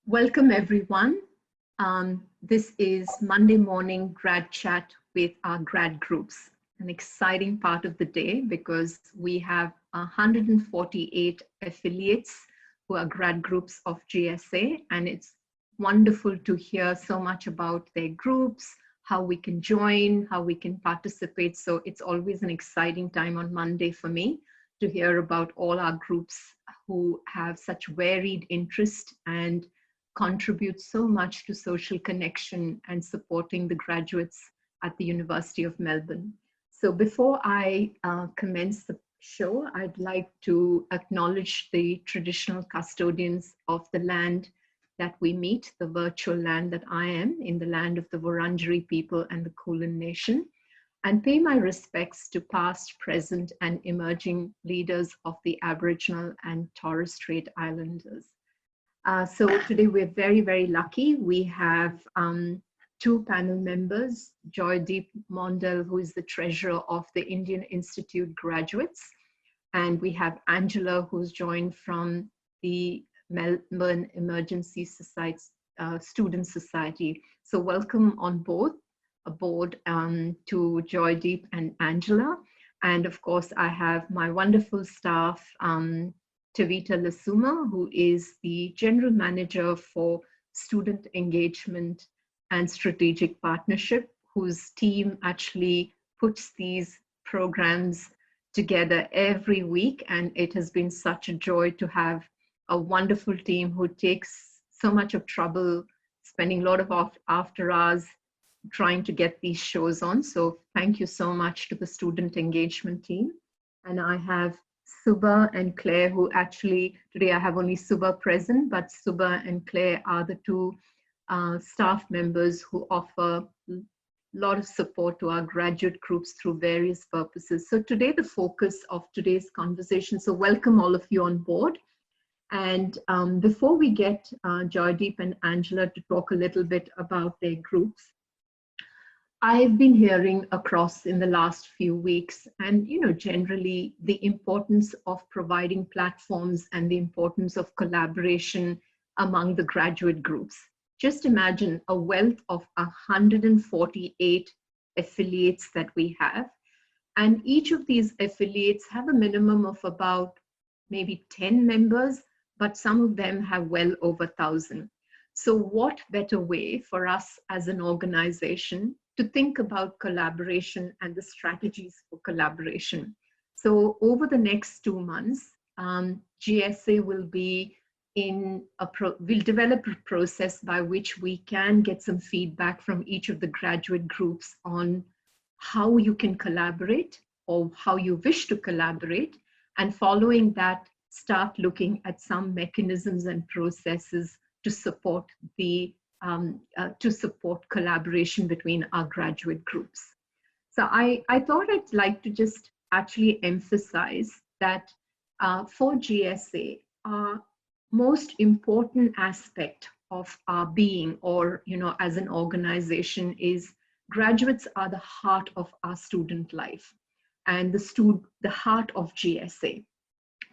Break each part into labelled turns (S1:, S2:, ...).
S1: Welcome everyone. This is Monday morning grad chat with our grad groups, an exciting part of the day because we have 148 affiliates who are grad groups of GSA, and it's wonderful to hear so much about their groups, how we can join, how we can participate. So it's always an exciting time on Monday for me to hear about all our groups who have such varied interest and contribute so much to social connection and supporting the graduates at the University of Melbourne. So before I commence the show, I'd like to acknowledge the traditional custodians of the land that we meet, the virtual land that I am, in the land of the Wurundjeri people and the Kulin Nation, and pay my respects to past, present, and emerging leaders of the Aboriginal and Torres Strait Islanders. So today we're very, very lucky. We have two panel members, Joydip Mondal, who is the treasurer of the Indian Institute Graduates, and we have Angela, who's joined from the Melbourne Emergency Student Society. So welcome on aboard to Joydip and Angela. And of course, I have my wonderful staff, Tevita, Lesuma, who is the General Manager for Student Engagement and Strategic Partnership, whose team actually puts these programs together every week. And it has been such a joy to have a wonderful team who takes so much of trouble, spending a lot of after hours trying to get these shows on. So thank you so much to the Student Engagement team. And I have Subah and Claire, who actually, today I have only Subah present, but Subah and Claire are the two staff members who offer a lot of support to our graduate groups through various purposes. So today, the focus of today's conversation, so welcome all of you on board. And before we get Joydip and Angela to talk a little bit about their groups, I've been hearing across in the last few weeks, and generally the importance of providing platforms and the importance of collaboration among the graduate groups. Just imagine a wealth of 148 affiliates that we have, and each of these affiliates have a minimum of about maybe 10 members, but some of them have well over 1,000. So what better way for us as an organization to think about collaboration and the strategies for collaboration. So over the next 2 months, GSA will be we'll develop a process by which we can get some feedback from each of the graduate groups on how you can collaborate or how you wish to collaborate. And following that, start looking at some mechanisms and processes to support collaboration between our graduate groups. So I thought I'd like to just actually emphasize that for GSA, our most important aspect of our being, or as an organization, is graduates are the heart of our student life and the heart of GSA.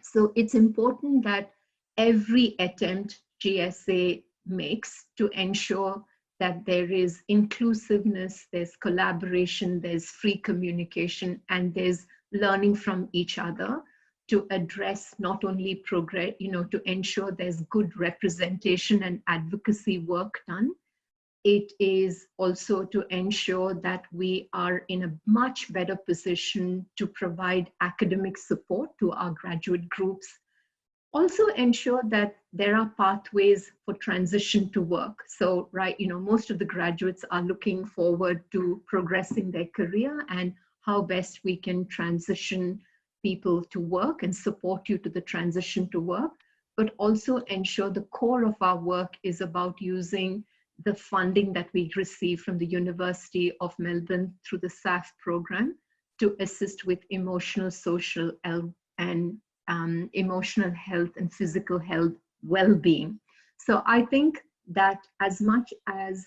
S1: So it's important that every attempt GSA makes to ensure that there is inclusiveness, there's collaboration, there's free communication, and there's learning from each other to address not only progress, to ensure there's good representation and advocacy work done. It is also to ensure that we are in a much better position to provide academic support to our graduate groups. Also ensure that there are pathways for transition to work. So, most of the graduates are looking forward to progressing their career and how best we can transition people to work and support you to the transition to work, but also ensure the core of our work is about using the funding that we receive from the University of Melbourne through the SAF program to assist with emotional, social, and emotional health and physical health well-being. So I think that as much as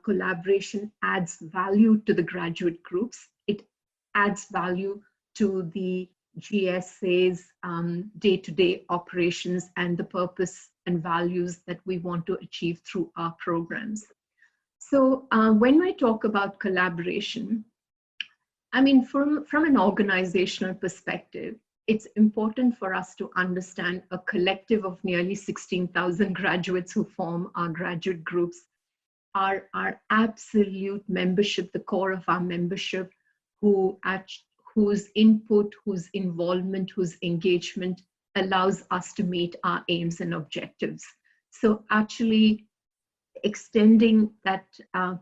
S1: collaboration adds value to the graduate groups, it adds value to the GSA's day-to-day operations and the purpose and values that we want to achieve through our programs. So when I talk about collaboration, I mean, from an organizational perspective, it's important for us to understand a collective of nearly 16,000 graduates who form our graduate groups, our absolute membership, the core of our membership, whose input, whose involvement, whose engagement allows us to meet our aims and objectives. So actually extending that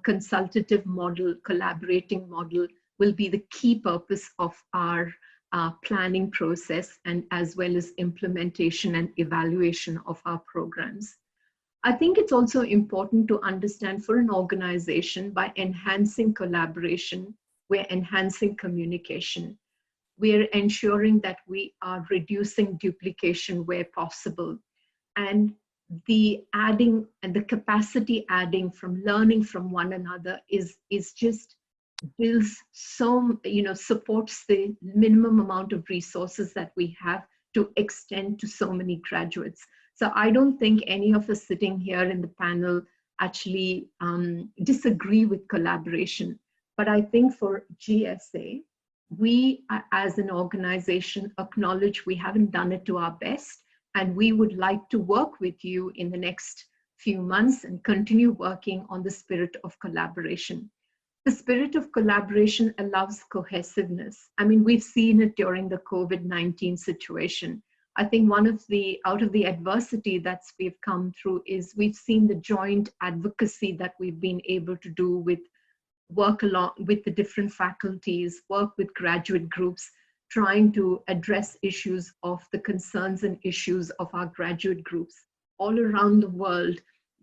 S1: consultative model, collaborating model will be the key purpose of our planning process, and as well as implementation and evaluation of our programs. I think it's also important to understand for an organization, by enhancing collaboration, we're enhancing communication. We're ensuring that we are reducing duplication where possible. And the adding and the capacity adding from learning from one another is just builds so, supports the minimum amount of resources that we have to extend to so many graduates. So I don't think any of us sitting here in the panel actually disagree with collaboration. But I think for GSA, we as an organization acknowledge we haven't done it to our best, and we would like to work with you in the next few months and continue working on the spirit of collaboration. The spirit of collaboration allows cohesiveness. I mean, we've seen it during the COVID-19 situation. I think one of the, out of the adversity that we've come through is we've seen the joint advocacy that we've been able to do with work along with the different faculties, work with graduate groups, trying to address issues of the concerns and issues of our graduate groups. All around the world,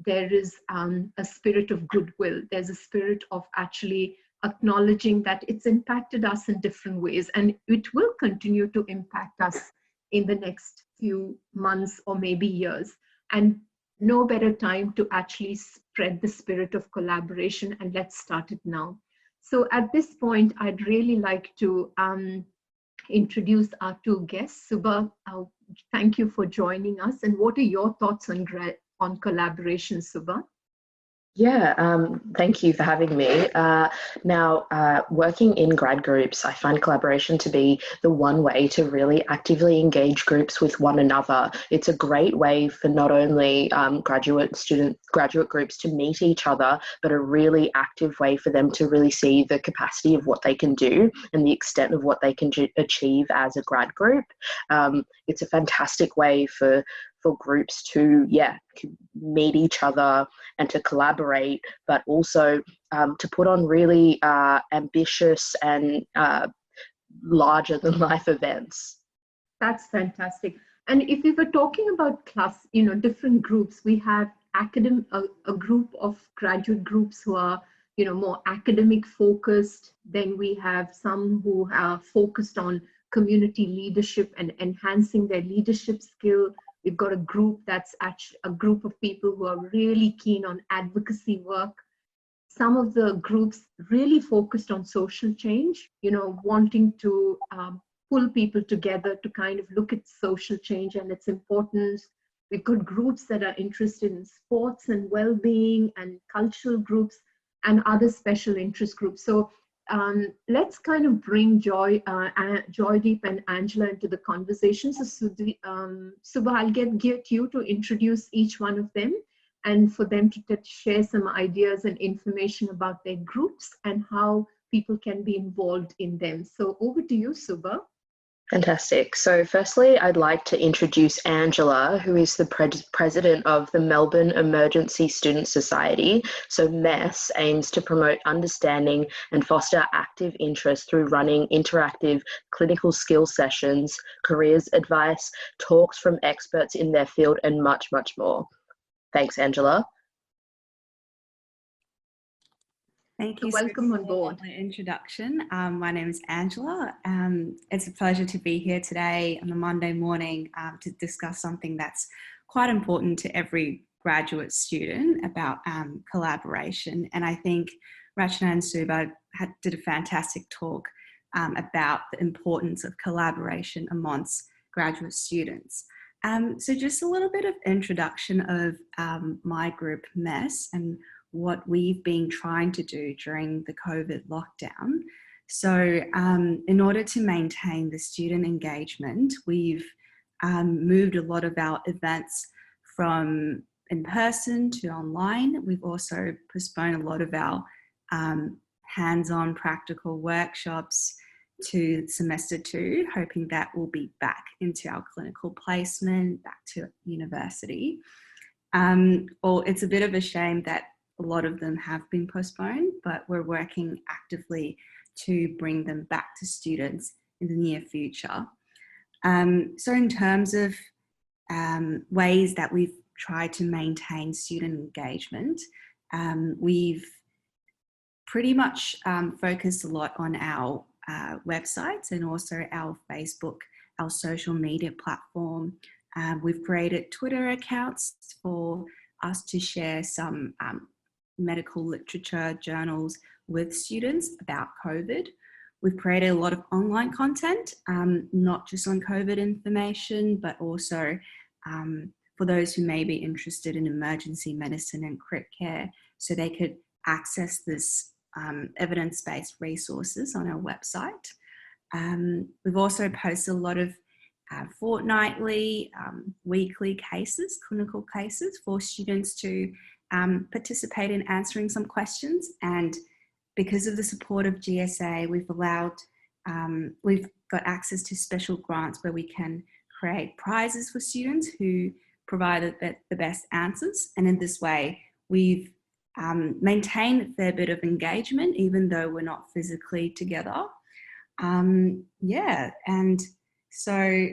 S1: there is a spirit of goodwill. There's a spirit of actually acknowledging that it's impacted us in different ways, and it will continue to impact us in the next few months or maybe years. And no better time to actually spread the spirit of collaboration, and let's start it now. So at this point, I'd really like to introduce our two guests. Subah, thank you for joining us. And what are your thoughts on collaboration, Subah?
S2: Yeah, thank you for having me. Now, working in grad groups, I find collaboration to be the one way to really actively engage groups with one another. It's a great way for not only graduate groups to meet each other, but a really active way for them to really see the capacity of what they can do and the extent of what they can achieve as a grad group. It's a fantastic way for groups to meet each other and to collaborate, but also to put on really ambitious and larger than life events.
S1: That's fantastic. And if we were talking about different groups, we have a group of graduate groups who are more academic focused. Then we have some who are focused on community leadership and enhancing their leadership skill. We've got a group that's actually a group of people who are really keen on advocacy work. Some of the groups really focused on social change, wanting to pull people together to kind of look at social change and its importance. We've got groups that are interested in sports and well-being, and cultural groups and other special interest groups. So let's kind of bring Joydip and Angela into the conversation. So Subah, I'll get you to introduce each one of them, and for them to share some ideas and information about their groups and how people can be involved in them. So over to you, Subah.
S2: Fantastic. So firstly, I'd like to introduce Angela, who is the president of the Melbourne Emergency Student Society. So MES aims to promote understanding and foster active interest through running interactive clinical skill sessions, careers advice, talks from experts in their field, and much, much more. Thanks, Angela.
S3: Thank you.
S1: Welcome on board.
S3: For the introduction. My name is Angela. It's a pleasure to be here today on a Monday morning to discuss something that's quite important to every graduate student about collaboration. And I think Rachna and Subah did a fantastic talk about the importance of collaboration amongst graduate students. So just a little bit of introduction of my group, MES, and what we've been trying to do during the COVID lockdown. So in order to maintain the student engagement, we've moved a lot of our events from in person to online. We've also postponed a lot of our hands-on practical workshops to semester 2, hoping that we'll be back into our clinical placement, back to university. Well, it's a bit of a shame that a lot of them have been postponed, but we're working actively to bring them back to students in the near future. So in terms of ways that we've tried to maintain student engagement, we've pretty much focused a lot on our websites and also our Facebook, our social media platform. We've created Twitter accounts for us to share some medical literature journals with students about COVID. We've created a lot of online content, not just on COVID information, but also for those who may be interested in emergency medicine and crit care, so they could access this evidence-based resources on our website. We've also posted a lot of fortnightly, weekly cases, clinical cases for students to participate in answering some questions. And because of the support of GSA, we've got access to special grants where we can create prizes for students who provide the best answers. And in this way, we've maintained a fair bit of engagement, even though we're not physically together. Yeah, and so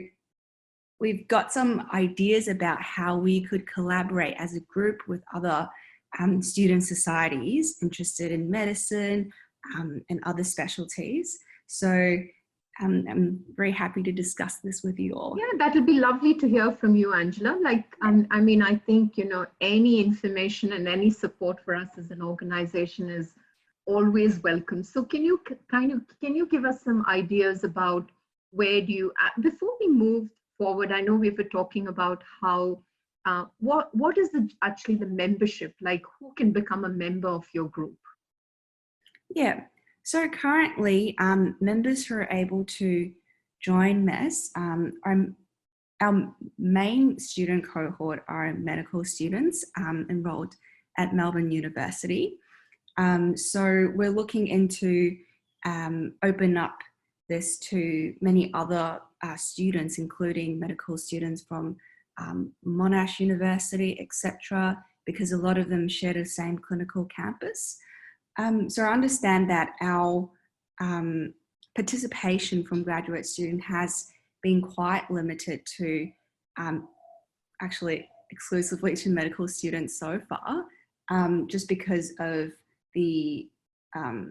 S3: we've got some ideas about how we could collaborate as a group with other student societies interested in medicine and other specialties. So I'm very happy to discuss this with you all.
S1: Yeah, that'll be lovely to hear from you, Angela. I mean, I think, any information and any support for us as an organization is always welcome. So can you give us some ideas about where do you, before we move forward, I know we were talking about how, what is actually the membership, like who can become a member of your group?
S3: Yeah. So currently, members who are able to join MES, our main student cohort are medical students enrolled at Melbourne University. So we're looking into open up this to many other students, including medical students from Monash University, etc., because a lot of them share the same clinical campus. So I understand that our participation from graduate student has been quite limited to actually exclusively to medical students so far, just because of the a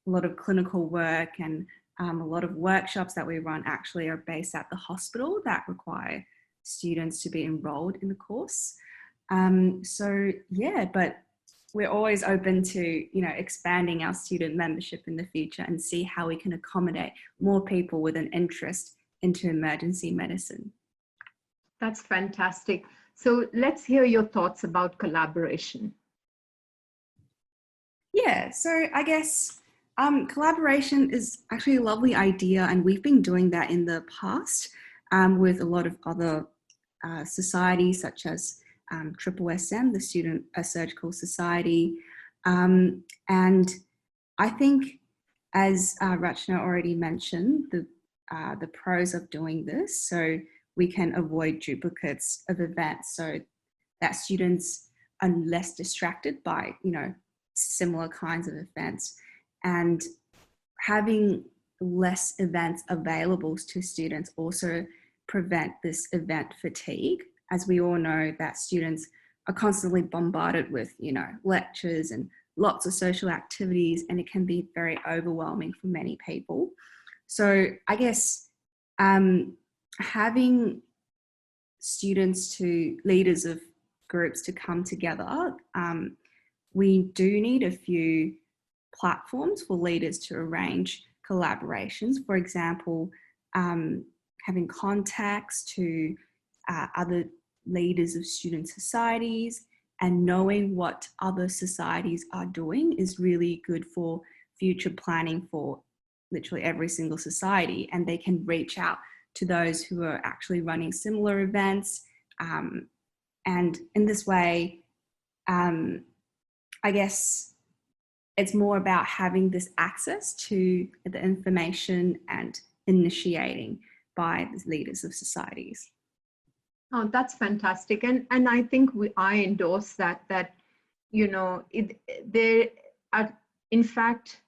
S3: lot of clinical work and a lot of workshops that we run actually are based at the hospital that require students to be enrolled in the course. So yeah, but we're always open to, expanding our student membership in the future and see how we can accommodate more people with an interest into emergency medicine.
S1: That's fantastic. So let's hear your thoughts about collaboration.
S3: Yeah, so I guess collaboration is actually a lovely idea, and we've been doing that in the past with a lot of other societies such as SSM, the Student Surgical Society. And I think, as Rachna already mentioned, the pros of doing this, so we can avoid duplicates of events so that students are less distracted by, similar kinds of events, and having less events available to students also prevent this event fatigue, as we all know that students are constantly bombarded with, lectures and lots of social activities, and it can be very overwhelming for many people. So I guess having leaders of groups to come together, we do need a few platforms for leaders to arrange collaborations. For example, having contacts to other leaders of student societies and knowing what other societies are doing is really good for future planning for literally every single society. And they can reach out to those who are actually running similar events. And in this way, I guess it's more about having this access to the information and initiating by the leaders of societies.
S1: Oh, that's fantastic. And I think I endorse that, there are, in fact,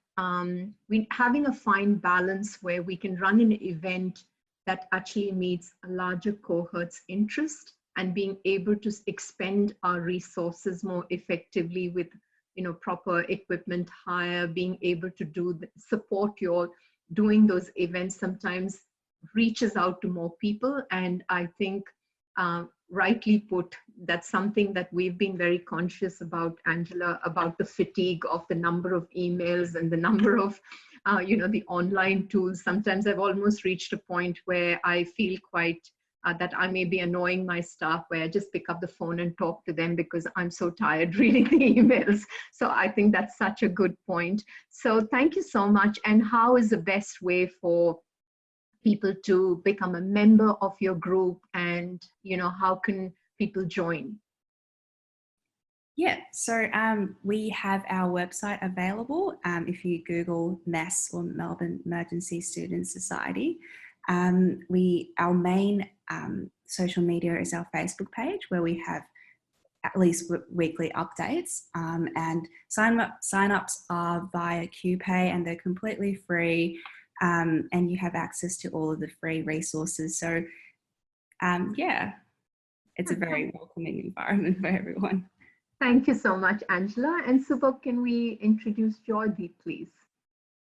S1: we having a fine balance where we can run an event that actually meets a larger cohort's interest and being able to expend our resources more effectively with, proper equipment hire, being able to support your doing those events sometimes reaches out to more people. And I think rightly put, that's something that we've been very conscious about, Angela, about the fatigue of the number of emails and the number of, the online tools. Sometimes I've almost reached a point where I feel quite that I may be annoying my staff, where I just pick up the phone and talk to them because I'm so tired reading the emails. So I think that's such a good point. So thank you so much. And how is the best way for people to become a member of your group, and how can people join?
S3: Yeah, so we have our website available. If you Google MES, or Melbourne Emergency Student Society, our main social media is our Facebook page, where we have at least weekly updates, and sign-ups are via QPay, and they're completely free. And you have access to all of the free resources. So yeah, it's a very welcoming environment for everyone.
S1: Thank you so much, Angela. And Subah, can we introduce Joydip, please?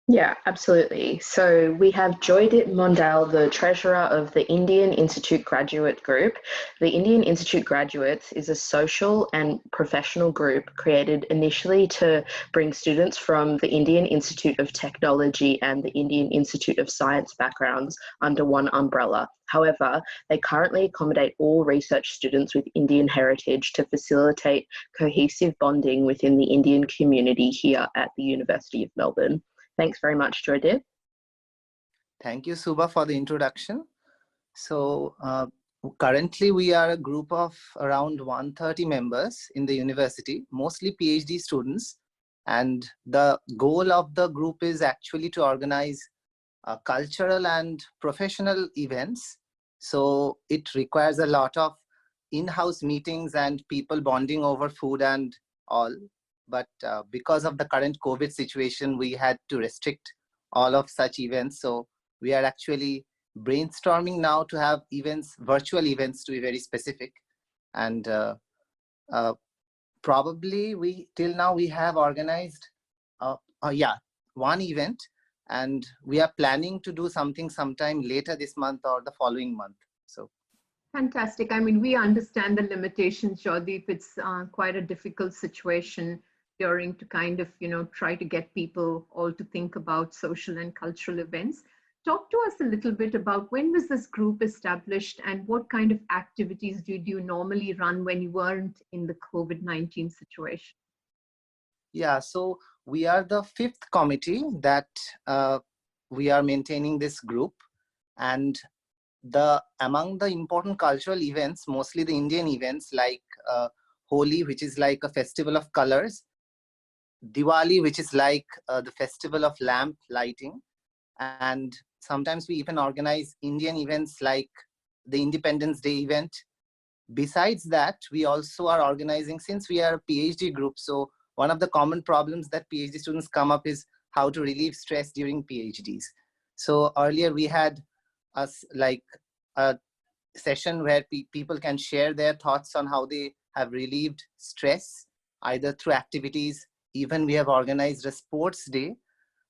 S2: Yeah, absolutely. So we have Joydip Mondal, the treasurer of the Indian Institute Graduate Group. The Indian Institute Graduates is a social and professional group created initially to bring students from the Indian Institute of Technology and the Indian Institute of Science backgrounds under one umbrella. However, they currently accommodate all research students with Indian heritage to facilitate cohesive bonding within the Indian community here at the University of Melbourne. Thanks very much, Joydip.
S4: Thank you, Subah, for the introduction. So currently we are a group of around 130 members in the university, mostly PhD students. And the goal of the group is actually to organize cultural and professional events. So it requires a lot of in-house meetings and people bonding over food and all. But because of the current COVID situation, we had to restrict all of such events. So we are actually brainstorming now to have events, virtual events, to be very specific. And probably till now we have organized, one event, and we are planning to do something sometime later this month or the following month. So.
S1: Fantastic. I mean, we understand the limitations, Joydip. It's quite a difficult situation during to kind of, try to get people all to think about social and cultural events. Talk to us a little bit about when was this group established and what kind of activities did you normally run when you weren't in the COVID-19 situation?
S4: Yeah, so we are the 5th committee that we are maintaining this group. And among the important cultural events, mostly the Indian events like Holi, which is like a festival of colors, Diwali, which is like the festival of lamp lighting, and sometimes we even organize Indian events like the Independence Day event. Besides that, we also are organizing, since we are a PhD group, so one of the common problems that PhD students come up is how to relieve stress during PhDs. So earlier we had a session where people can share their thoughts on how they have relieved stress, either through activities. Even we have organized a sports day,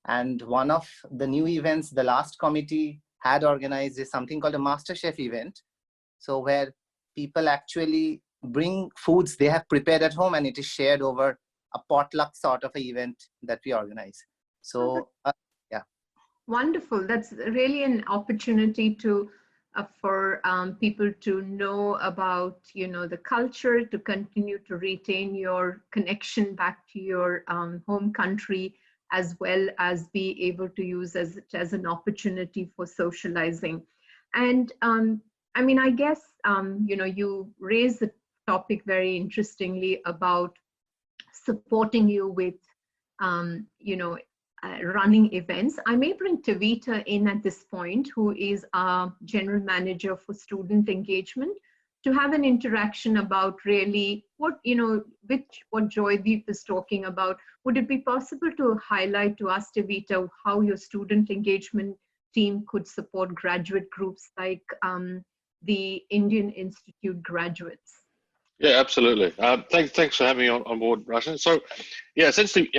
S4: and one of the new events the last committee had organized is something called a MasterChef event. So where people actually bring foods they have prepared at home and it is shared over a potluck sort of an event that we organize. So yeah.
S1: Wonderful. That's really an opportunity to for people to know about, you know, the culture, to continue to retain your connection back to your home country, as well as be able to use as an opportunity for socializing. And I mean, I guess, you know, you raised the topic very interestingly about supporting you with, you know, running events. I may bring Tevita in at this point, who is our general manager for student engagement, to have an interaction about really what, you know, what Joydip is talking about. Would it be possible to highlight to us, Tevita, how your student engagement team could support graduate groups like the Indian Institute graduates?
S5: Yeah, absolutely. Thanks for having me on board, Rachna. So, yeah, essentially,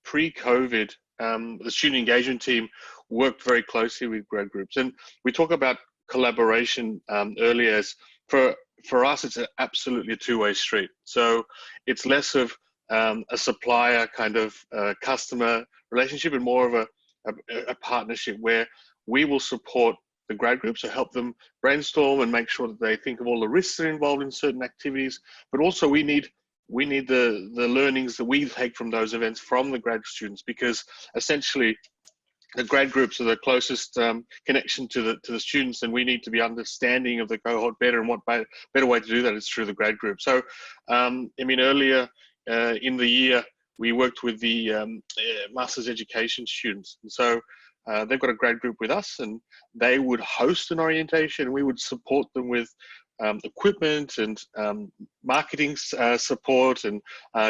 S5: pre-COVID, the student engagement team worked very closely with grad groups, and we talk about collaboration earlier. As for us, it's absolutely a two-way street. So it's less of a supplier kind of customer relationship and more of a partnership where we will support the grad groups to help them brainstorm and make sure that they think of all the risks that are involved in certain activities. But also we need the learnings that we take from those events from the grad students, because essentially the grad groups are the closest connection to the students, and we need to be understanding of the cohort better, and what better way to do that is through the grad group. So I mean, earlier in the year we worked with the master's education students, and so they've got a grad group with us, and they would host an orientation. We would support them with equipment and marketing support, and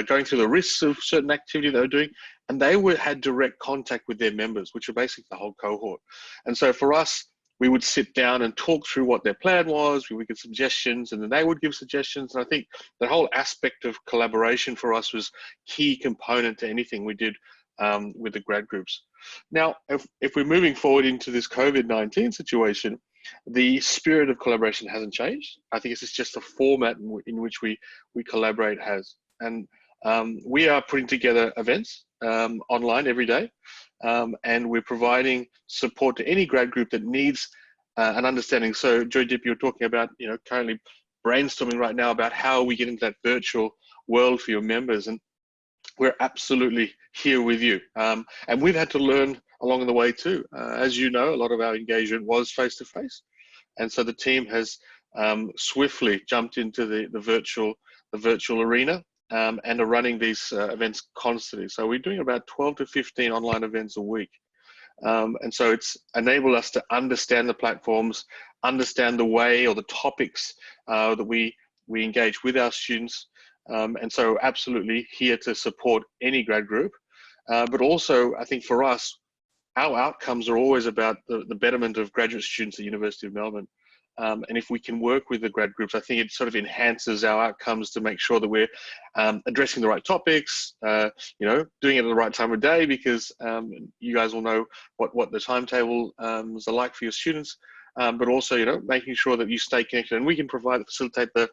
S5: going through the risks of certain activity they were doing. And they had direct contact with their members, which are basically the whole cohort. And so for us, we would sit down and talk through what their plan was. We would give suggestions, and then they would give suggestions. And I think the whole aspect of collaboration for us was key component to anything we did with the grad groups. Now, if we're moving forward into this COVID-19 situation, the spirit of collaboration hasn't changed. I think it's just a format in which we collaborate has. And we are putting together events online every day, and we're providing support to any grad group that needs an understanding. So Joydip, you're talking about, you know, currently brainstorming right now about how we get into that virtual world for your members, and we're absolutely here with you. And we've had to learn along the way too. As you know, a lot of our engagement was face-to-face. And so the team has swiftly jumped into the virtual arena, and are running these events constantly. So we're doing about 12 to 15 online events a week. And so it's enabled us to understand the platforms, understand the way or the topics that we engage with our students. And so absolutely here to support any grad group. But also, I think for us, our outcomes are always about the betterment of graduate students at the University of Melbourne. And if we can work with the grad groups, I think it sort of enhances our outcomes to make sure that we're addressing the right topics, you know, doing it at the right time of day, because you guys will know what the timetable are like for your students, but also, you know, making sure that you stay connected, and we can facilitate the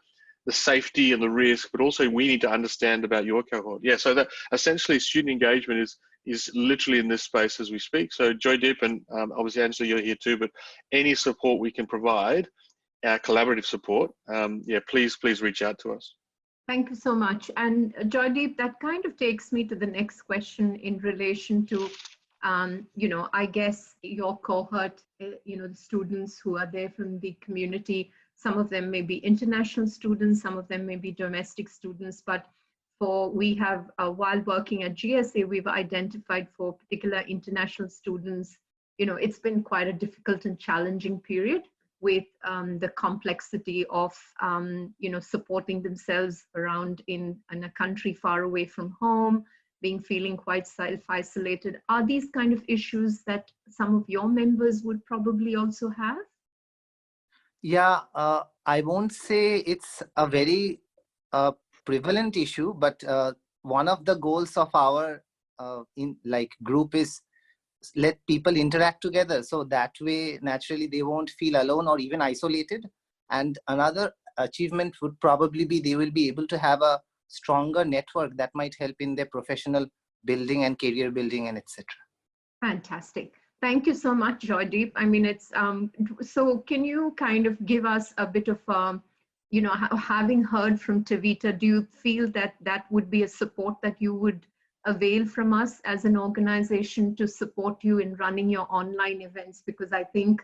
S5: safety and the risk, but also we need to understand about your cohort. Yeah, so that essentially student engagement is literally in this space as we speak. So Joydip and obviously Angela, you're here too, but any support we can provide, collaborative support, yeah, please reach out to us.
S1: Thank you so much. And Joydip, that kind of takes me to the next question in relation to, you know, I guess your cohort, you know, the students who are there from the community. Some of them may be international students, some of them may be domestic students, but we have, while working at GSA, we've identified for particular international students, you know, it's been quite a difficult and challenging period with the complexity of, you know, supporting themselves around in a country far away from home, feeling quite self-isolated. Are these kind of issues that some of your members would probably also have?
S4: Yeah, I won't say it's a very prevalent issue, but one of the goals of our group is let people interact together, so that way naturally they won't feel alone or even isolated. And another achievement would probably be they will be able to have a stronger network that might help in their professional building and career building and etc.
S1: Fantastic. Thank you so much, Joydip. I mean, it's so can you kind of give us a bit of, having heard from Tevita, do you feel that that would be a support that you would avail from us as an organization to support you in running your online events? Because I think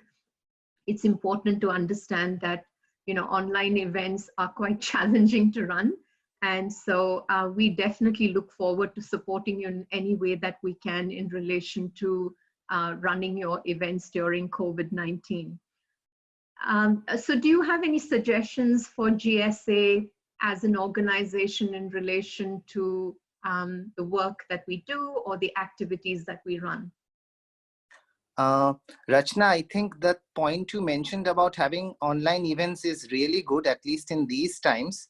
S1: it's important to understand that, online events are quite challenging to run. And so we definitely look forward to supporting you in any way that we can in relation to running your events during COVID-19. So do you have any suggestions for GSA as an organization in relation to the work that we do or the activities that we run?
S4: Rachna, I think that point you mentioned about having online events is really good, at least in these times.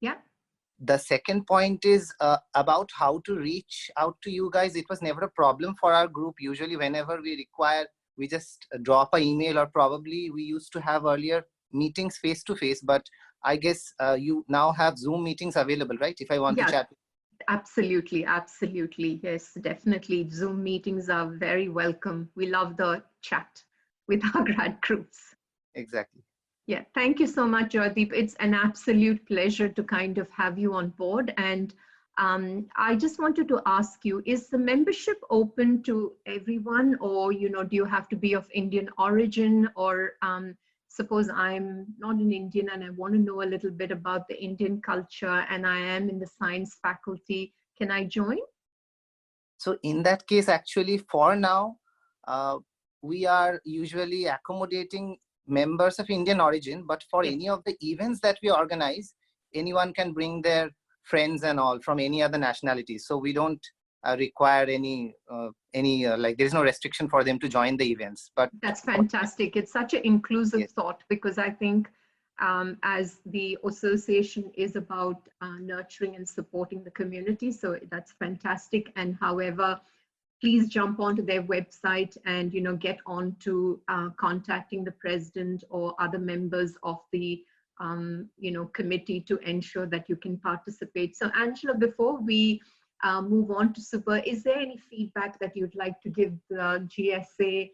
S1: Yeah.
S4: The second point is about how to reach out to you guys. It was never a problem for our group. Usually whenever we require, we just drop an email, or probably we used to have earlier meetings face to face, but I guess you now have Zoom meetings available, right? If I want to chat.
S1: Absolutely, absolutely. Yes, definitely. Zoom meetings are very welcome. We love the chat with our grad groups.
S4: Exactly.
S1: Yeah, thank you so much, Joydip. It's an absolute pleasure to kind of have you on board. And I just wanted to ask you, is the membership open to everyone, or, do you have to be of Indian origin, or suppose I'm not an Indian and I want to know a little bit about the Indian culture and I am in the science faculty, can I join?
S4: So in that case, actually, for now, we are usually accommodating members of Indian origin, but for any of the events that we organize, anyone can bring their friends and all from any other nationality. So we don't require any like, there is no restriction for them to join the events. But
S1: that's fantastic. It's such an inclusive thought, because I think as the association is about nurturing and supporting the community, so that's fantastic. And however, please jump onto their website and get on to contacting the president or other members of the committee to ensure that you can participate. So Angela, before we move on to Subah, is there any feedback that you'd like to give the GSA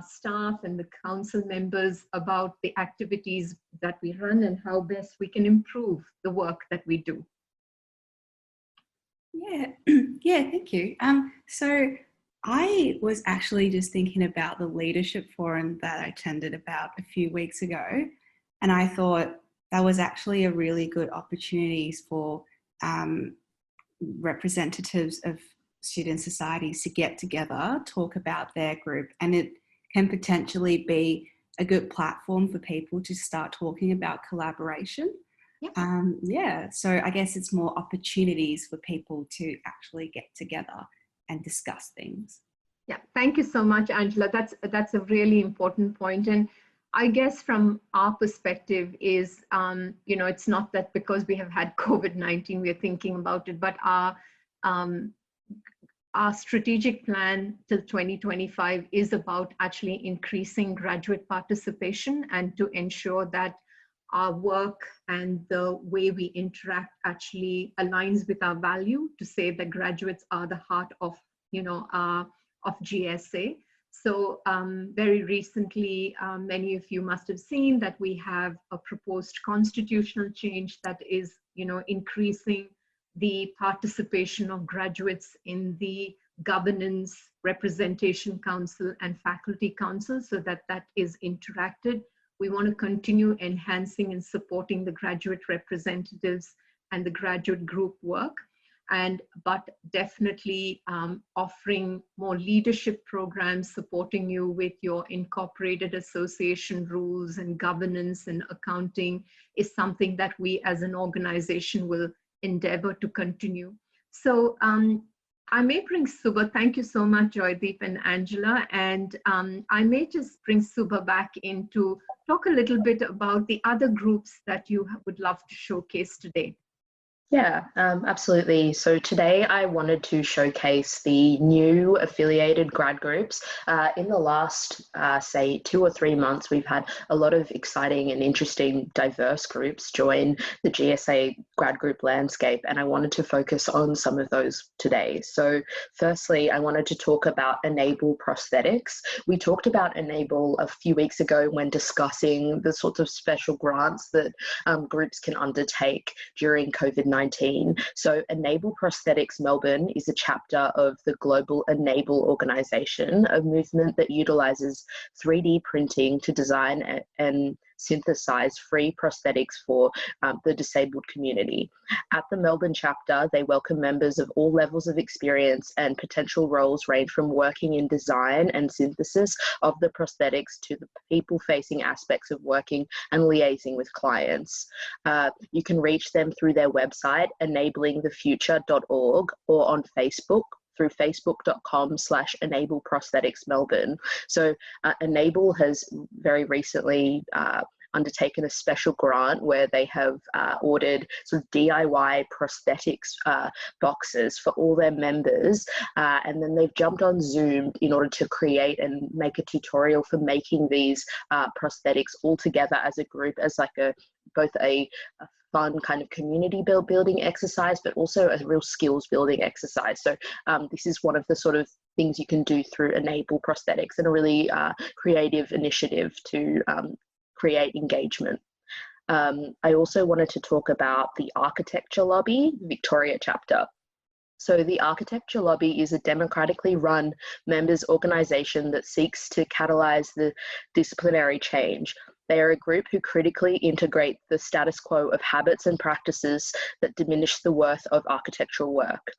S1: staff and the council members about the activities that we run and how best we can improve the work that we do?
S3: Yeah, thank you. So I was actually just thinking about the leadership forum that I attended about a few weeks ago, and I thought that was actually a really good opportunity for representatives of student societies to get together, talk about their group, and it can potentially be a good platform for people to start talking about collaboration. So I guess it's more opportunities for people to actually get together and discuss things.
S1: Yeah, thank you so much, Angela. That's a really important point. And I guess from our perspective is, it's not that because we have had COVID-19, we're thinking about it, but our strategic plan till 2025 is about actually increasing graduate participation and to ensure that our work and the way we interact actually aligns with our value, to say that graduates are the heart of, of GSA. So very recently, many of you must have seen that we have a proposed constitutional change that is, increasing the participation of graduates in the governance, representation council and faculty council, so that that is interacted. We want to continue enhancing and supporting the graduate representatives and the graduate group work, but definitely offering more leadership programs, supporting you with your incorporated association rules and governance and accounting is something that we as an organization will endeavor to continue. So I may bring Subah. Thank you so much, Joydip and Angela. And I may just bring Subah back in to talk a little bit about the other groups that you would love to showcase today.
S2: Yeah, absolutely. So today I wanted to showcase the new affiliated grad groups. In the last, say, 2 or 3 months, we've had a lot of exciting and interesting diverse groups join the GSA grad group landscape, and I wanted to focus on some of those today. So firstly, I wanted to talk about Enable Prosthetics. We talked about Enable a few weeks ago when discussing the sorts of special grants that groups can undertake during COVID-19. So Enable Prosthetics Melbourne is a chapter of the global Enable organisation, a movement that utilises 3D printing to design and synthesize free prosthetics for the disabled community. At the Melbourne chapter, they welcome members of all levels of experience, and potential roles range from working in design and synthesis of the prosthetics to the people-facing aspects of working and liaising with clients. You can reach them through their website, enablingthefuture.org, or on Facebook through facebook.com/Enable Prosthetics Melbourne. So Enable has very recently undertaken a special grant where they have ordered sort of DIY prosthetics boxes for all their members, and then they've jumped on Zoom in order to create and make a tutorial for making these prosthetics all together as a group, as like both a fun kind of community building exercise, but also a real skills building exercise. So this is one of the sort of things you can do through Enable Prosthetics, and a really creative initiative to create engagement. I also wanted to talk about the Architecture Lobby, Victoria chapter. So the Architecture Lobby is a democratically run members organisation that seeks to catalyse the disciplinary change. They are a group who critically integrate the status quo of habits and practices that diminish the worth of architectural work.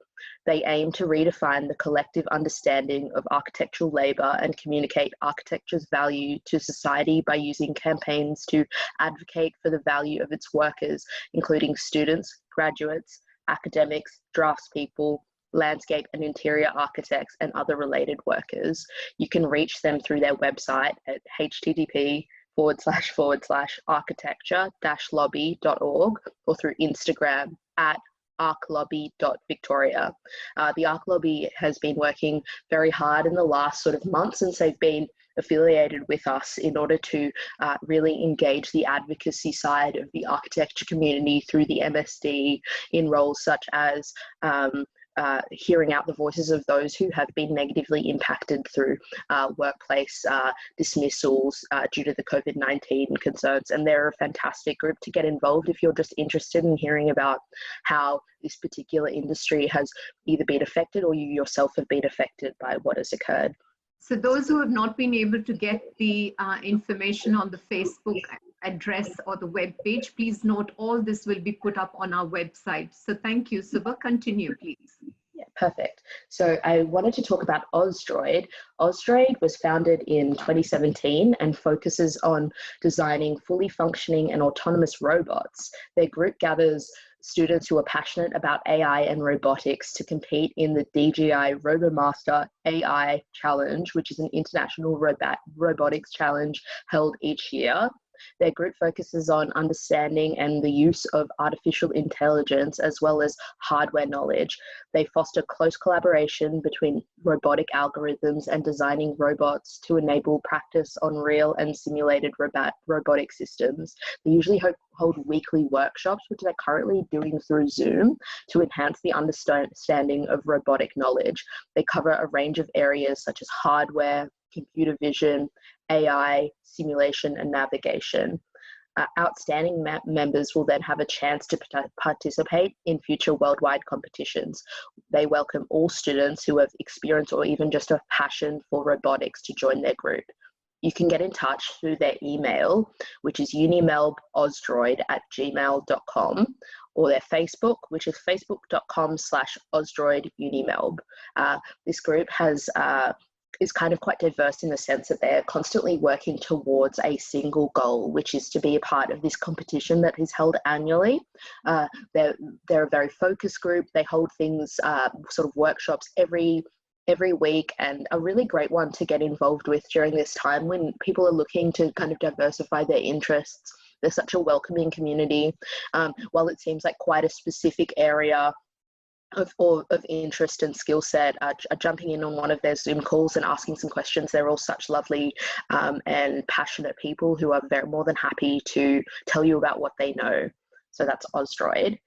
S2: They aim to redefine the collective understanding of architectural labour and communicate architecture's value to society by using campaigns to advocate for the value of its workers, including students, graduates, academics, draftspeople, landscape and interior architects, and other related workers. You can reach them through their website at http://architecture-lobby.org, or through Instagram at archlobby.victoria. The Arc Lobby has been working very hard in the last sort of months since they've been affiliated with us in order to really engage the advocacy side of the architecture community through the MSD in roles such as hearing out the voices of those who have been negatively impacted through workplace dismissals due to the COVID-19 concerns. And they're a fantastic group to get involved if you're just interested in hearing about how this particular industry has either been affected or you yourself have been affected by what has occurred.
S1: So those who have not been able to get the information on the Facebook address or the web page, please note all this will be put up on our website. So thank you. Subah, continue, please.
S2: Yeah, perfect. So I wanted to talk about Ozdroid. Ozdroid was founded in 2017 and focuses on designing fully functioning and autonomous robots. Their group gathers students who are passionate about AI and robotics to compete in the DGI RoboMaster AI Challenge, which is an international robotics challenge held each year. Their group focuses on understanding and the use of artificial intelligence as well as hardware knowledge. They foster close collaboration between robotic algorithms and designing robots to enable practice on real and simulated robotic systems. They usually hold weekly workshops, which they're currently doing through Zoom, to enhance the understanding of robotic knowledge. They cover a range of areas such as hardware, computer vision, AI, simulation, and navigation. Outstanding members will then have a chance to participate in future worldwide competitions. They welcome all students who have experience or even just a passion for robotics to join their group. You can get in touch through their email, which is unimelbozdroid@gmail.com, or their Facebook, which is facebook.com/ozdroidunimelb. This group is kind of quite diverse in the sense that they're constantly working towards a single goal, which is to be a part of this competition that is held annually. They're a very focused group. They hold things, sort of workshops every week, and a really great one to get involved with during this time when people are looking to kind of diversify their interests They're such a welcoming community. While it seems like quite a specific area of interest and skill set, jumping in on one of their Zoom calls and asking some questions. They're all such lovely and passionate people who are more than happy to tell you about what they know. So that's Ozroid.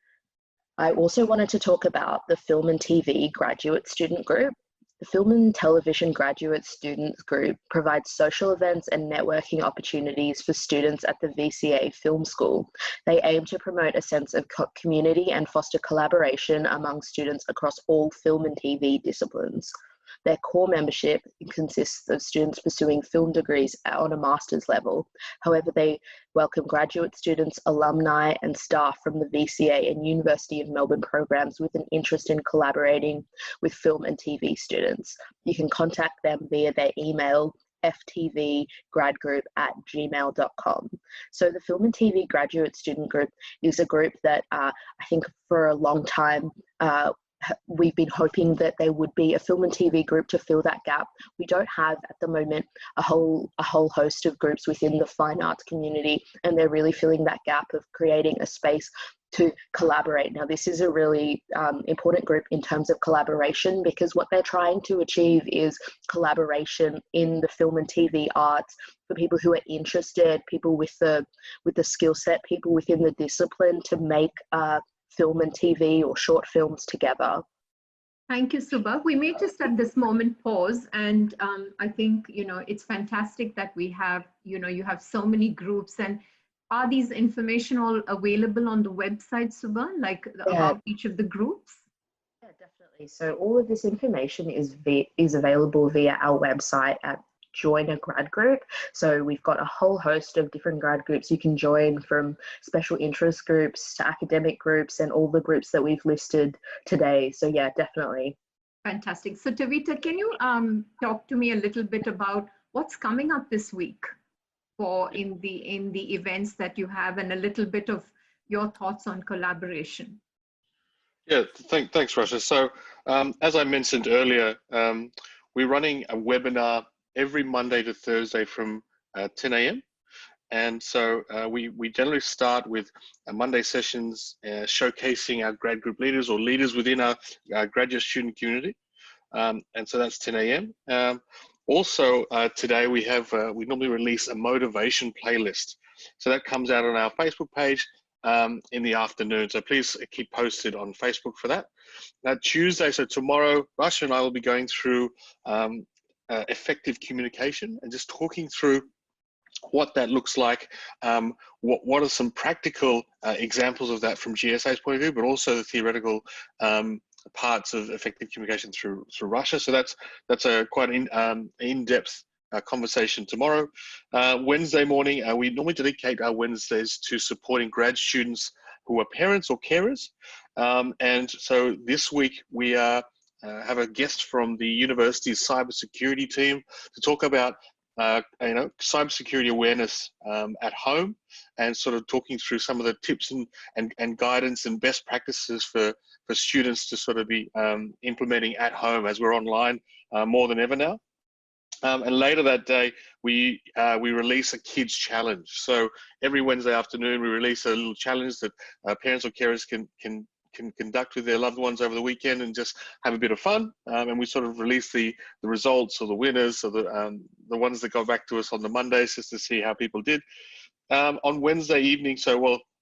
S2: I also wanted to talk about the Film and TV Graduate Student Group. The Film and Television Graduate Students Group provides social events and networking opportunities for students at the VCA Film School. They aim to promote a sense of community and foster collaboration among students across all film and TV disciplines. Their core membership consists of students pursuing film degrees on a master's level. However, they welcome graduate students, alumni and staff from the VCA and University of Melbourne programs with an interest in collaborating with film and TV students. You can contact them via their email, ftvgradgroup@gmail.com. So the Film and TV Graduate Student Group is a group that I think for a long time we've been hoping that there would be a film and TV group to fill that gap. We don't have at the moment a whole host of groups within the fine arts community, and they're really filling that gap of creating a space to collaborate. Now, this is a really important group in terms of collaboration, because what they're trying to achieve is collaboration in the film and TV arts for people who are interested, people with the skill set, people within the discipline to make film and TV or short films together.
S1: Thank you, Subah. We may just at this moment pause, and I think, it's fantastic that we have, you have so many groups. And are these information all available on the website, Subah, like about each of the groups?
S2: Yeah, definitely. So all of this information is available via our website at Join a Grad Group. So we've got a whole host of different grad groups you can join, from special interest groups to academic groups and all the groups that we've listed today. So yeah, definitely.
S1: Fantastic. So Tevita, can you talk to me a little bit about what's coming up this week in the events that you have, and a little bit of your thoughts on collaboration?
S5: Yeah, thanks, Rachna. So as I mentioned earlier, we're running a webinar every Monday to Thursday from 10 a.m. And so we generally start with Monday sessions showcasing our grad group leaders or leaders within our graduate student community. And so that's 10 a.m. Also today we normally release a motivation playlist. So that comes out on our Facebook page in the afternoon. So please keep posted on Facebook for that. Now Tuesday, so tomorrow, Rachna and I will be going through effective communication and just talking through what that looks like. What are some practical examples of that from GSA's point of view, but also the theoretical parts of effective communication through Rachna. So that's a quite in-depth conversation tomorrow. Wednesday morning, we normally dedicate our Wednesdays to supporting grad students who are parents or carers. And so this week we have a guest from the university's cybersecurity team to talk about cybersecurity awareness at home, and sort of talking through some of the tips and guidance and best practices for students to sort of be implementing at home as we're online more than ever now. And later that day, we release a kids challenge. So every Wednesday afternoon, we release a little challenge that parents or carers can conduct with their loved ones over the weekend and just have a bit of fun. And we sort of release the results, or the winners, or the ones that got back to us on the Mondays, just to see how people did. On Wednesday evening,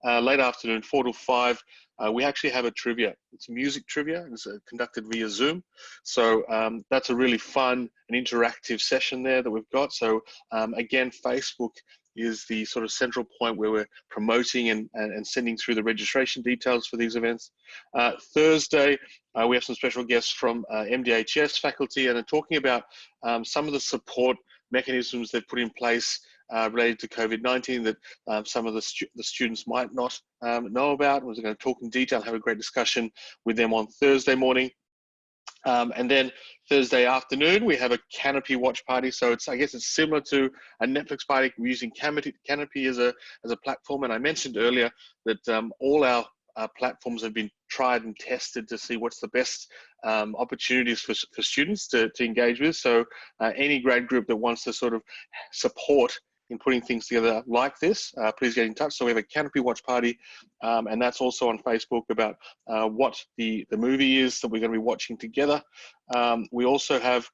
S5: late afternoon, 4 to 5, we actually have a trivia. It's music trivia. It's conducted via Zoom. So that's a really fun and interactive session there that we've got. So again, Facebook is the sort of central point where we're promoting and sending through the registration details for these events. Thursday, we have some special guests from MDHS faculty, and are talking about some of the support mechanisms they've put in place related to COVID-19 that some of the students might not know about. We're going to talk in detail and have a great discussion with them on Thursday morning. And then Thursday afternoon, we have a Canopy watch party. So I guess it's similar to a Netflix party. We're using Canopy as a platform. And I mentioned earlier that all our platforms have been tried and tested to see what's the best opportunities for students to engage with. So any grad group that wants to sort of support in putting things together like this, please get in touch. So we have a Canopy Watch Party, and that's also on Facebook about what the movie is that we're going to be watching together. We also have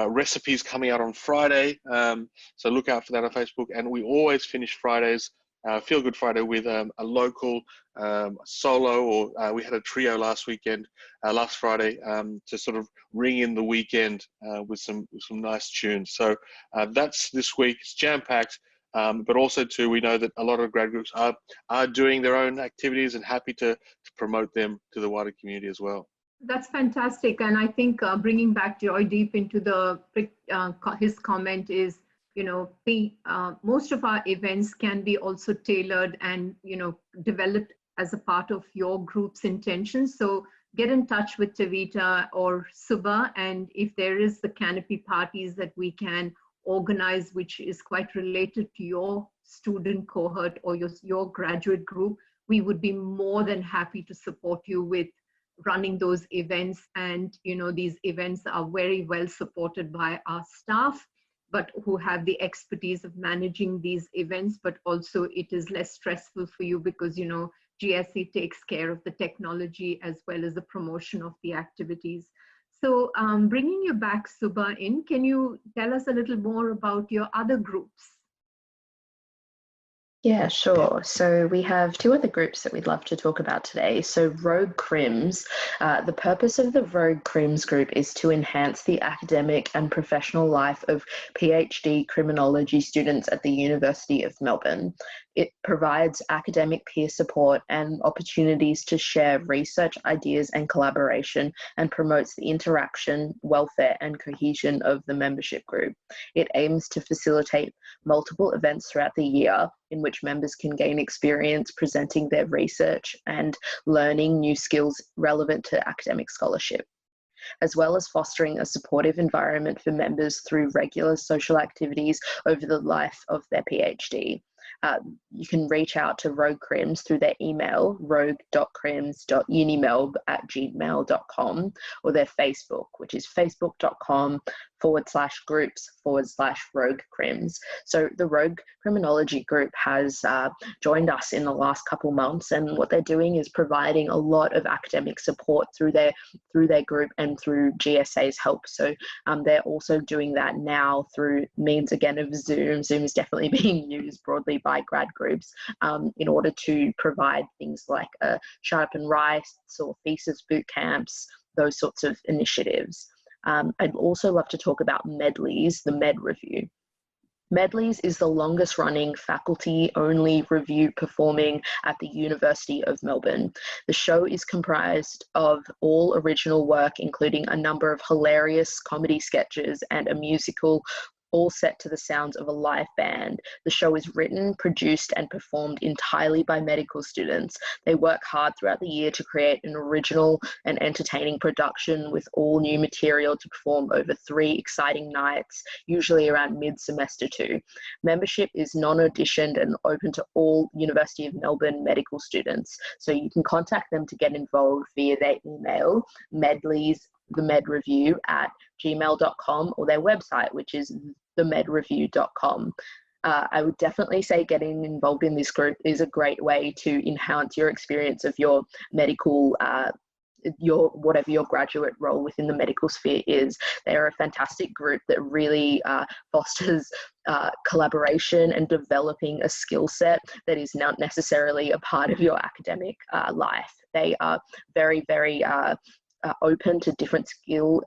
S5: recipes coming out on Friday, so look out for that on Facebook. And we always finish Fridays, Feel Good Friday, with a local solo, or we had a trio last Friday, to sort of ring in the weekend with some nice tunes. So that's this week. It's jam-packed, but also too, we know that a lot of grad groups are doing their own activities and happy to promote them to the wider community as well.
S1: That's fantastic. And I think bringing back Joydip into his comment is, most of our events can be also tailored and, developed as a part of your group's intentions. So get in touch with Tevita or Subah, and if there is the canopy parties that we can organize, which is quite related to your student cohort or your graduate group, we would be more than happy to support you with running those events. And these events are very well supported by our staff, but who have the expertise of managing these events, but also it is less stressful for you because GSA takes care of the technology as well as the promotion of the activities. So bringing you back, Subah, can you tell us a little more about your other groups?
S2: Yeah, sure. So we have two other groups that we'd love to talk about today. So Rogue Crims, the purpose of the Rogue Crims group is to enhance the academic and professional life of PhD criminology students at the University of Melbourne. It provides academic peer support and opportunities to share research ideas and collaboration, and promotes the interaction, welfare and cohesion of the membership group. It aims to facilitate multiple events throughout the year in which members can gain experience presenting their research and learning new skills relevant to academic scholarship, as well as fostering a supportive environment for members through regular social activities over the life of their PhD. You can reach out to Rogue Crims through their email, rogue.crims.unimelb@gmail.com, or their Facebook, which is facebook.com/groups/Rogue Crims. So the Rogue Criminology group has joined us in the last couple months, and what they're doing is providing a lot of academic support through their group and through GSA's help. So they're also doing that now through means, again, of Zoom. Zoom is definitely being used broadly by grad groups in order to provide things like Sharpen Rice or thesis boot camps, those sorts of initiatives. I'd also love to talk about Medleys, the Med Review. Medleys is the longest running faculty-only review performing at the University of Melbourne. The show is comprised of all original work, including a number of hilarious comedy sketches and a musical, all set to the sounds of a live band. The show is written, produced, and performed entirely by medical students. They work hard throughout the year to create an original and entertaining production with all new material to perform over 3 exciting nights, usually around mid-semester too. Membership is non-auditioned and open to all University of Melbourne medical students. So you can contact them to get involved via their email, medleys@gmail.com, or their website, which is themedreview.com. I would definitely say getting involved in this group is a great way to enhance your experience of your medical, whatever your graduate role within the medical sphere is. They are a fantastic group that really fosters collaboration and developing a skill set that is not necessarily a part of your academic life. They are very, very open to different skill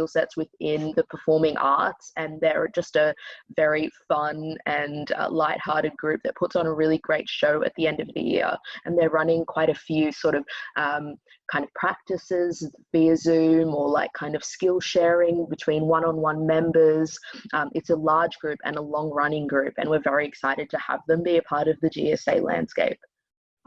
S2: sets within the performing arts, and they're just a very fun and light-hearted group that puts on a really great show at the end of the year. And they're running quite a few sort of kind of practices via Zoom, or like kind of skill sharing between one-on-one members. It's a large group and a long-running group, and we're very excited to have them be a part of the GSA landscape.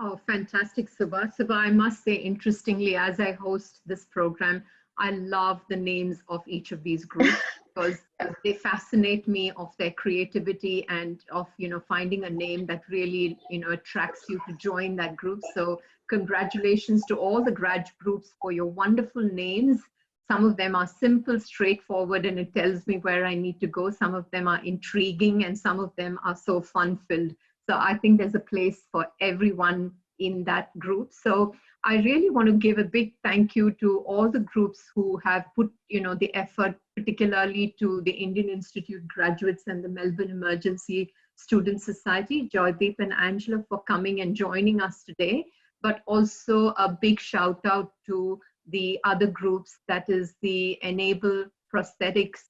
S1: Oh, fantastic, Subah. Subah, I must say, interestingly, as I host this program, I love the names of each of these groups because they fascinate me, of their creativity and of, finding a name that really, attracts you to join that group. So congratulations to all the grad groups for your wonderful names. Some of them are simple, straightforward, and it tells me where I need to go. Some of them are intriguing, and some of them are so fun-filled. So I think there's a place for everyone in that group. So I really want to give a big thank you to all the groups who have put, the effort, particularly to the Indian Institute graduates and the Melbourne Emergency Student Society, Joydip and Angela, for coming and joining us today. But also a big shout out to the other groups, that is the Enable Prosthetics,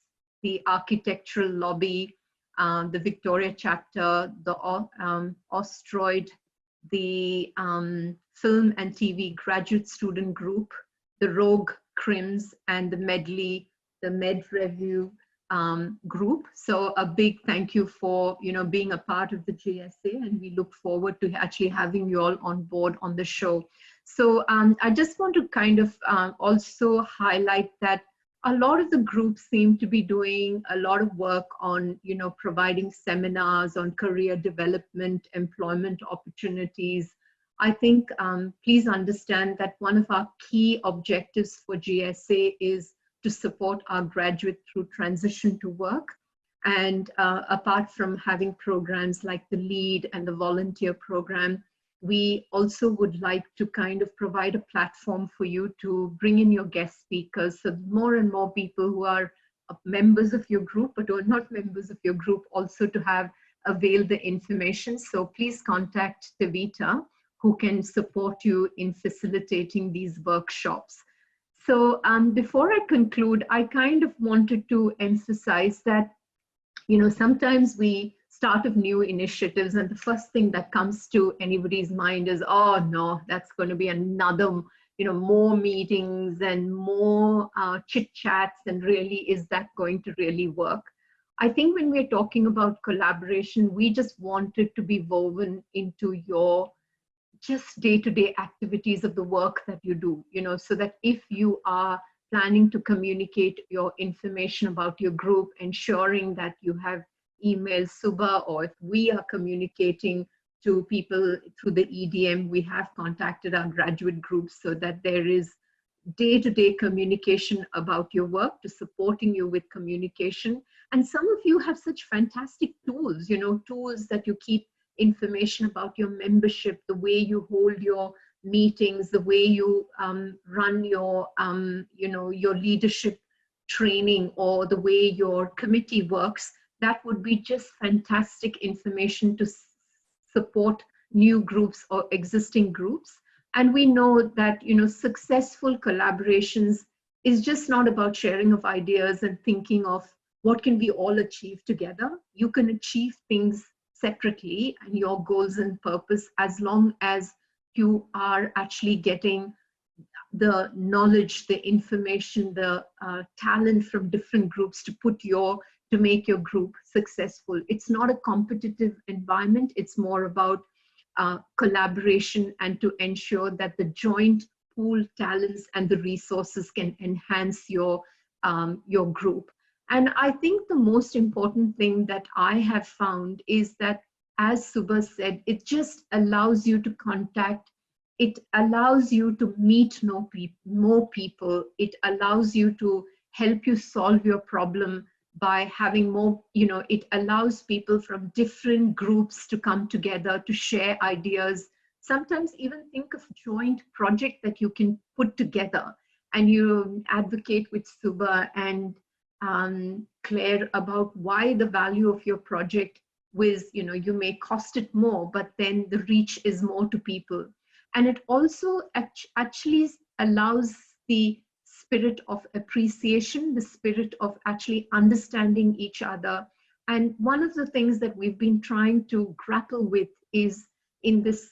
S1: the Architectural Lobby, the Victoria chapter, the Ostroid, the Film and TV Graduate Student Group, the Rogue Crims, and the Medley, the Med Review group. So a big thank you for being a part of the GSA, and we look forward to actually having you all on board on the show. So I just want to kind of also highlight that a lot of the groups seem to be doing a lot of work on providing seminars on career development, employment opportunities. I think please understand that one of our key objectives for GSA is to support our graduates through transition to work. And apart from having programs like the LEAD and the volunteer program, we also would like to kind of provide a platform for you to bring in your guest speakers. So more and more people who are members of your group but who are not members of your group also to have availed the information. So please contact Tevita, who can support you in facilitating these workshops. So before I conclude, I kind of wanted to emphasize that, sometimes we start of new initiatives and the first thing that comes to anybody's mind is, oh no, that's going to be another, more meetings and more chit chats, and really, is that going to really work? I think when we're talking about collaboration, we just want it to be woven into your just day-to-day activities of the work that you do, so that if you are planning to communicate your information about your group, ensuring that you have emailed Subah, or if we are communicating to people through the EDM, we have contacted our graduate groups so that there is day-to-day communication about your work, to supporting you with communication. And some of you have such fantastic tools, tools that you keep information about your membership, the way you hold your meetings, the way you run your, your leadership training, or the way your committee works. That would be just fantastic information to support new groups or existing groups. And we know that, successful collaborations is just not about sharing of ideas and thinking of what can we all achieve together. You can achieve things separately and your goals and purpose, as long as you are actually getting the knowledge, the information, the talent from different groups to make your group successful. It's not a competitive environment. It's more about collaboration, and to ensure that the joint pool talents and the resources can enhance your group. And I think the most important thing that I have found is that, as Subah said, it just allows you to contact, it allows you to meet more people, it allows you to help you solve your problem by having more, it allows people from different groups to come together to share ideas, sometimes even think of joint project that you can put together, and you advocate with Subah and Claire about why the value of your project was, you may cost it more, but then the reach is more to people. And it also actually allows the spirit of appreciation, the spirit of actually understanding each other. And one of the things that we've been trying to grapple with is, in this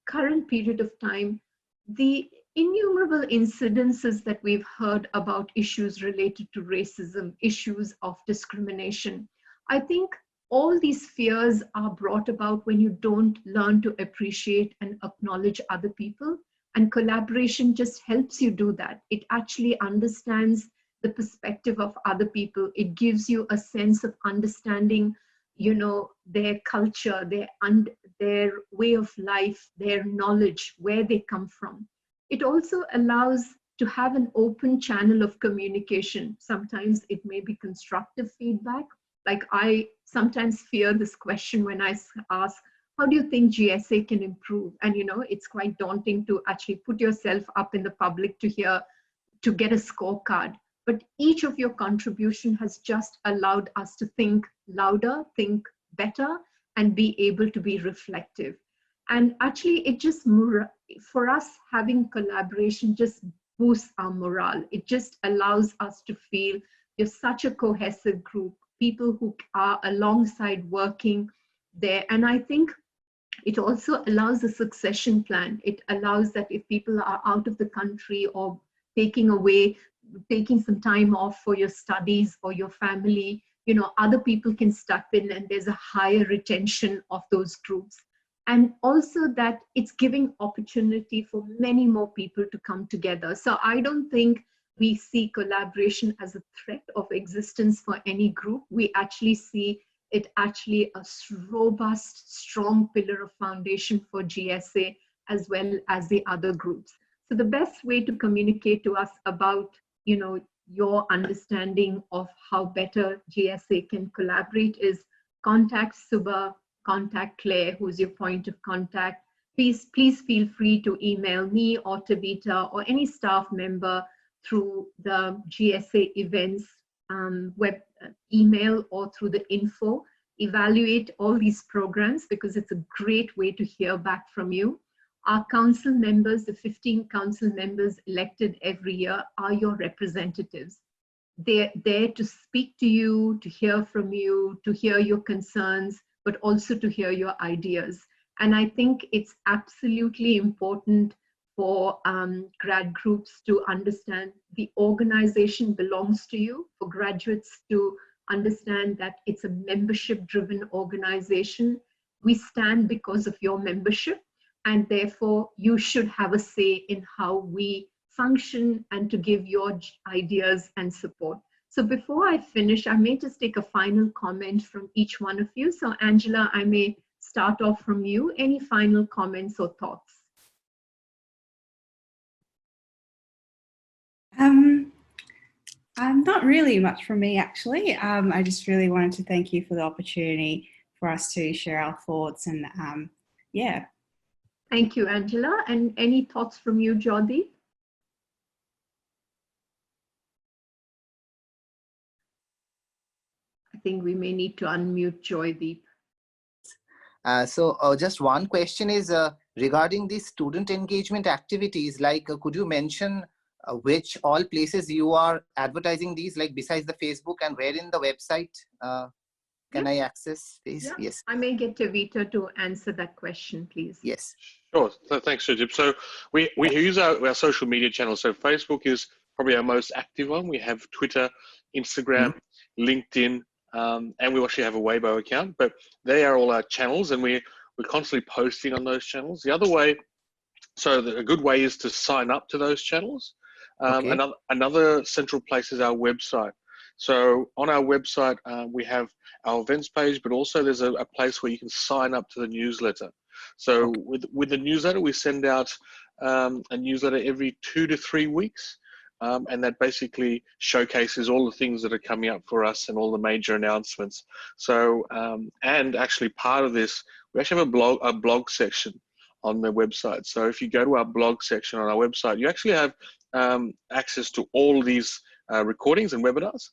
S1: current period of time, the innumerable incidences that we've heard about issues related to racism, issues of discrimination. I think all these fears are brought about when you don't learn to appreciate and acknowledge other people. And collaboration just helps you do that. It actually understands the perspective of other people. It gives you a sense of understanding, their culture, their way of life, their knowledge, where they come from. It also allows to have an open channel of communication. Sometimes it may be constructive feedback. Like I sometimes fear this question when I ask, how do you think GSA can improve? And it's quite daunting to actually put yourself up in the public to get a scorecard. But each of your contribution has just allowed us to think louder, think better, and be able to be reflective. And actually, it just, for us, having collaboration just boosts our morale. It just allows us to feel you're such a cohesive group, people who are alongside working there. And I think it also allows a succession plan. It allows that if people are out of the country or taking some time off for your studies or your family, other people can step in and there's a higher retention of those groups. And also that it's giving opportunity for many more people to come together. So I don't think we see collaboration as a threat of existence for any group. We actually see it actually a robust, strong pillar of foundation for GSA as well as the other groups. So the best way to communicate to us about, your understanding of how better GSA can collaborate is contact Subah, contact Claire, who's your point of contact. Please feel free to email me or Tevita or any staff member through the GSA events web email or through the info. Evaluate all these programs because it's a great way to hear back from you. Our council members, the 15 council members elected every year, are your representatives. They're there to speak to you, to hear from you, to hear your concerns, but also to hear your ideas. And I think it's absolutely important for grad groups to understand the organization belongs to you, for graduates to understand that it's a membership-driven organization. We stand because of your membership, and therefore you should have a say in how we function and to give your ideas and support. So before I finish, I may just take a final comment from each one of you. So Angela, I may start off from you. Any final comments or thoughts?
S3: Not really much from me, actually. I just really wanted to thank you for the opportunity for us to share our thoughts and yeah.
S1: Thank you, Angela. And any thoughts from you, Joydip? I think we may need to unmute Joydip.
S4: So just one question is regarding the student engagement activities, like could you mention which all places you are advertising these, like besides the Facebook, and where in the website can I access these?
S1: Yeah.
S4: Yes.
S1: I may get Tevita to answer that question, please.
S4: Yes.
S5: Sure. So thanks, Joydip. So we use our social media channels. So Facebook is probably our most active one. We have Twitter, Instagram, LinkedIn, and we actually have a Weibo account. But they are all our channels, and we're constantly posting on those channels. The other way, a good way is to sign up to those channels.
S4: Okay.
S5: Another central place is our website. So on our website, we have our events page, but also there's a place where you can sign up to the newsletter. So okay. with the newsletter, we send out a newsletter every 2 to 3 weeks. And that basically showcases all the things that are coming up for us and all the major announcements. So, and actually part of this, we actually have a blog section on the website. So if you go to our blog section on our website, you actually have access to all these recordings and webinars.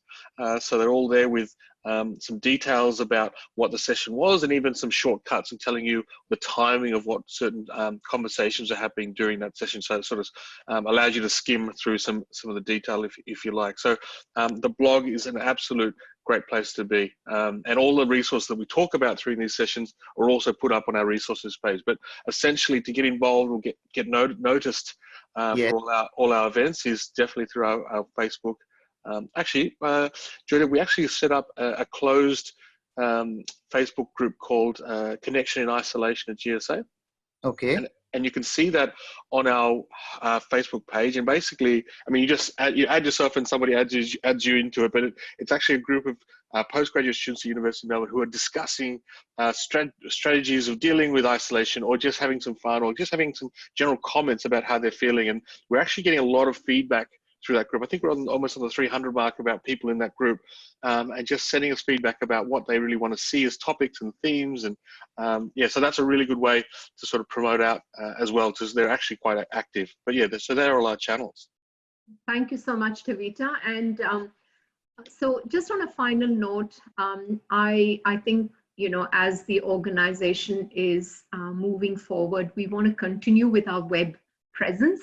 S5: So they're all there with some details about what the session was, and even some shortcuts and telling you the timing of what certain conversations are happening during that session. So it sort of allows you to skim through some of the detail if you like. So the blog is an absolute great place to be. And all the resources that we talk about through these sessions are also put up on our resources page. But essentially, to get involved or get noticed for all our events is definitely through our Facebook. Actually, Joydip, we actually set up a closed Facebook group called Connection in Isolation at GSA.
S4: Okay.
S5: And you can see that on our Facebook page. And basically, I mean, you add yourself and somebody adds you into it, but it's actually a group of postgraduate students at University of Melbourne who are discussing strategies of dealing with isolation, or just having some fun, or just having some general comments about how they're feeling. And we're actually getting a lot of feedback through that group. I think we're almost on the 300 mark about people in that group, and just sending us feedback about what they really want to see as topics and themes. And yeah, so that's a really good way to sort of promote out as well, because they're actually quite active. But yeah, so they're all our channels.
S1: Thank you so much, Tevita. And so just on a final note, I think, you know, as the organization is moving forward, we want to continue with our web presence.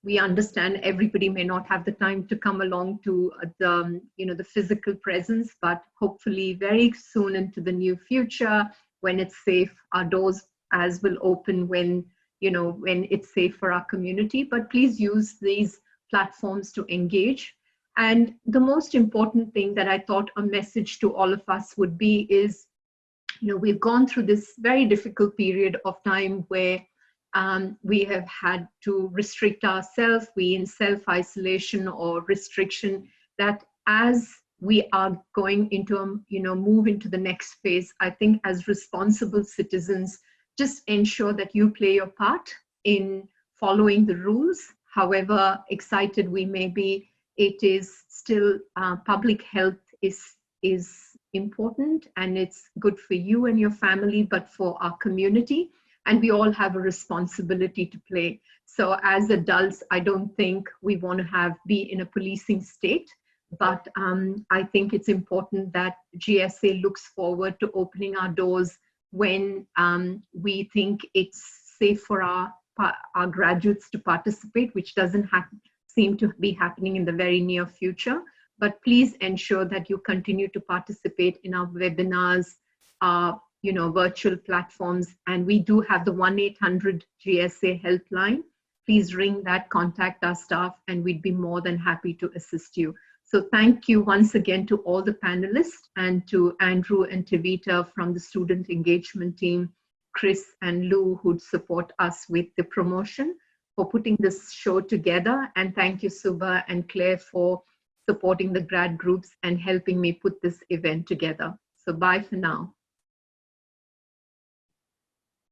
S1: We understand everybody may not have the time to come along to the physical presence, but hopefully very soon into the near future, when it's safe, our doors as will open when it's safe for our community. But please use these platforms to engage. And the most important thing that I thought a message to all of us would be is, you know, we've gone through this very difficult period of time where we have had to restrict ourselves, we in self-isolation or restriction, that as we are going into, move into the next phase, I think as responsible citizens, just ensure that you play your part in following the rules. However excited we may be, it is still public health is important, and it's good for you and your family, but for our community. And we all have a responsibility to play. So as adults, I don't think we want to be in a policing state, but I think it's important that GSA looks forward to opening our doors when we think it's safe for our graduates to participate, which doesn't seem to be happening in the very near future. But please ensure that you continue to participate in our webinars, virtual platforms, and we do have the 1-800 GSA helpline. Please ring that, contact our staff, and we'd be more than happy to assist you. So thank you once again to all the panelists, and to Andrew and Tevita from the student engagement team, Chris and Lou, who'd support us with the promotion, for putting this show together. And thank you, Subah and Claire, for supporting the grad groups and helping me put this event together. So bye for now.